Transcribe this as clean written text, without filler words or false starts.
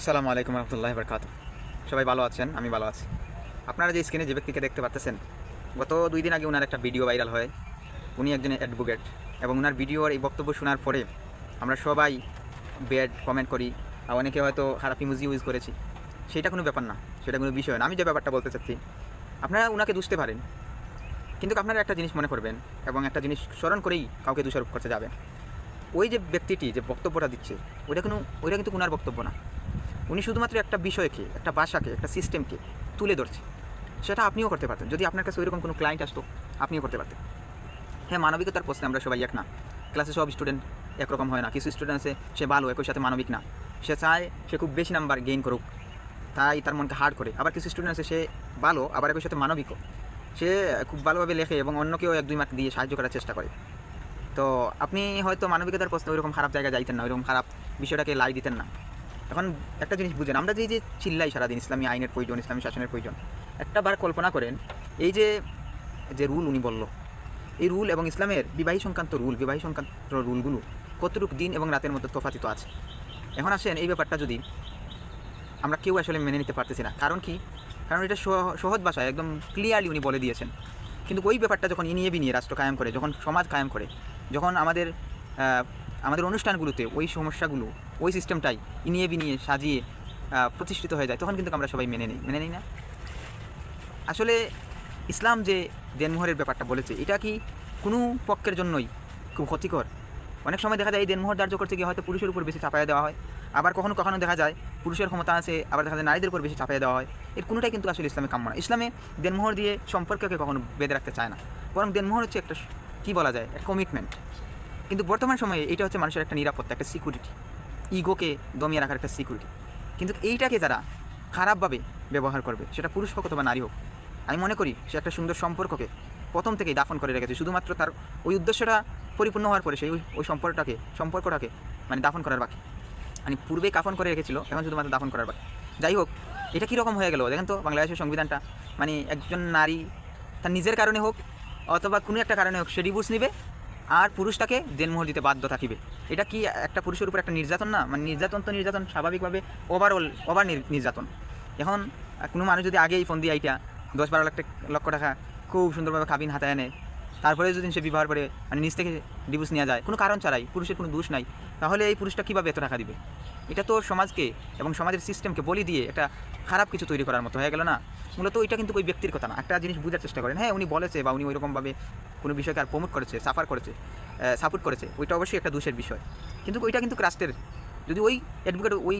আসসালামু আলাইকুম রহমতুল্লাহি বরকাত। সবাই ভালো আছেন? আমি ভালো আছি। আপনারা যে স্ক্রিনে যে ব্যক্তিকে দেখতে পাচ্ছেন, গত 2 দিন আগে ওনার একটা ভিডিও ভাইরাল হয়। উনি একজন অ্যাডভোকেট এবং ওনার ভিডিওর এই বক্তব্য শোনার পরে আমরা সবাই ব্যাড কমেন্ট করি, আর অনেকে হয়তো খারাপ ইমোজি ইউজ করেছি। সেটা কোনো ব্যাপার না, সেটা কোনো বিষয় না। আমি যে ব্যাপারটা বলতে চাচ্ছি, আপনারা ওনাকে দুষতে পারেন, কিন্তু আপনারা একটা জিনিস মনে করবেন এবং একটা জিনিস স্মরণ করেই কাউকে দোষারোপ করতে যাবেন। ওই যে ব্যক্তিটি যে বক্তব্যটা দিচ্ছে, ওইটা কিন্তু ওনার বক্তব্য না। উনি শুধুমাত্র একটা বিষয়কে, একটা ভাষাকে, একটা সিস্টেমকে তুলে ধরছে। সেটা আপনিও করতে পারতেন যদি আপনার কাছে ওইরকম কোনো ক্লায়েন্ট আসতো, আপনিও করতে পারতেন। হ্যাঁ, মানবিকতার প্রশ্নে আমরা সবাই এক না। ক্লাসে সব স্টুডেন্ট একরকম হয় না। কিছু স্টুডেন্ট আছে সে ভালো, একই সাথে মানবিক না। সে চায় সে খুব বেশি নাম্বার গেইন করুক, তাই তার মনকে হার্ড করে। আবার কিছু স্টুডেন্ট আছে সে ভালো, আবার একই সাথে মানবিকও। সে খুব ভালোভাবে লেখে এবং অন্যকেও 1-2 মার্ক দিয়ে সাহায্য করার চেষ্টা করে। তো আপনি হয়তো মানবিকতার প্রশ্নে ওইরকম খারাপ জায়গায় যাইতেন না, ওইরকম খারাপ বিষয়টাকে লাই দিতেন না। এখন একটা জিনিস বুঝেন, আমরা যে চিল্লাই সারাদিন ইসলামী আইনের প্রয়োজন, ইসলামী শাসনের প্রয়োজন, একটা বার কল্পনা করেন এই যে যে রুল উনি বলল, এই রুল এবং ইসলামের বিবাহী সংক্রান্ত রুলগুলো কতটুকু দিন এবং রাতের মধ্যে তফাতিত আছে। এখন আসেন এই ব্যাপারটা যদি আমরা কেউ আসলে মেনে নিতে পারতেছি না। কারণ কি? কারণ এটা সহজ ভাষায় একদম ক্লিয়ারলি উনি বলে দিয়েছেন। কিন্তু ওই ব্যাপারটা যখন ইনিয়ে বিনিয়ে রাষ্ট্র কায়েম করে, যখন সমাজ কায়েম করে, যখন আমাদের অনুষ্ঠানগুলোতে ওই সমস্যাগুলো, ওই সিস্টেমটাই ইনিয়ে বিনিয়ে সাজিয়ে প্রতিষ্ঠিত হয়ে যায়, তখন কিন্তু আমরা সবাই মেনে নিই না। আসলে ইসলাম যে দেনমোহরের ব্যাপারটা বলেছে, এটা কি কোনো পক্ষের জন্যই খুব ক্ষতিকর? অনেক সময় দেখা যায় এই দেনমোহর ধার্য করতে গিয়ে হয়তো পুরুষের উপর বেশি চাপাইয়া দেওয়া হয়। আবার কখনো কখনো দেখা যায় পুরুষের ক্ষমতা আছে, আবার দেখা যায় নারীদের উপর বেশি চাপাইয়া দেওয়া হয়। এর কোনোটাই কিন্তু আসলে ইসলামে কাম্য না। ইসলামে দেনমোহর দিয়ে সম্পর্ককে কখনো বেঁধে রাখতে চায় না, বরং দেনমোহর হচ্ছে একটা, কী বলা যায়, একটা কমিটমেন্ট। কিন্তু বর্তমান সময়ে এইটা হচ্ছে মানুষের একটা নিরাপত্তা, একটা সিকিউরিটি, ইগোকে দমিয়ে রাখার একটা সিকিউরিটি। কিন্তু এইটাকে যারা খারাপভাবে ব্যবহার করবে, সেটা পুরুষ হোক অথবা নারী হোক, আমি মনে করি সে একটা সুন্দর সম্পর্ককে প্রথম থেকেই দাফন করে রেখেছে। শুধুমাত্র তার ওই উদ্দেশ্যটা পরিপূর্ণ হওয়ার পরে সেই ওই সম্পর্কটাকে মানে দাফন করার বাকি। মানে পূর্বে কাফন করে রেখেছিল, এখন শুধুমাত্র দাফন করার বাকি। যাই হোক, এটা কীরকম হয়ে গেল দেখেন তো বাংলাদেশের সংবিধানটা। মানে একজন নারী তার নিজের কারণে হোক অথবা কোনো একটা কারণে হোক সে ডিভোর্স নেবে, আর পুরুষটাকে দেনমোহর দিতে বাধ্য থাকিবে। এটা কি একটা পুরুষের উপর একটা নির্যাতন না? মানে নির্যাতন স্বাভাবিকভাবে ওভার নির্যাতন। এখন কোনো মানুষ যদি আগেই ফোন দিয়ে আইটা 10-12 লক্ষ টাকা খুব সুন্দরভাবে কাবিন হাতায় আনে, তারপরে যদি সে বিবাহ করে মানে নিজ থেকে ডিভোর্স নেওয়া যায় কোনো কারণ ছাড়াই, পুরুষের কোনো দোষ নাই, তাহলে এই পুরুষটা কীভাবে এত টাকা দিবে? এটা তো সমাজকে এবং সমাজের সিস্টেমকে বলি দিয়ে একটা খারাপ কিছু তৈরি করার মতো হয়ে গেল না? মূলত ওইটা কিন্তু ওই ব্যক্তির কথা না। একটা জিনিস বোঝার চেষ্টা করেন। হ্যাঁ, উনি বলেছে বা উনি ওইরকমভাবে কোনো বিষয়কে আর প্রমোট করেছে, সাপোর্ট করেছে, ওইটা অবশ্যই একটা দোষের বিষয়। কিন্তু ওইটা কিন্তু রাষ্ট্রের, যদি ওই অ্যাডভোকেট ওই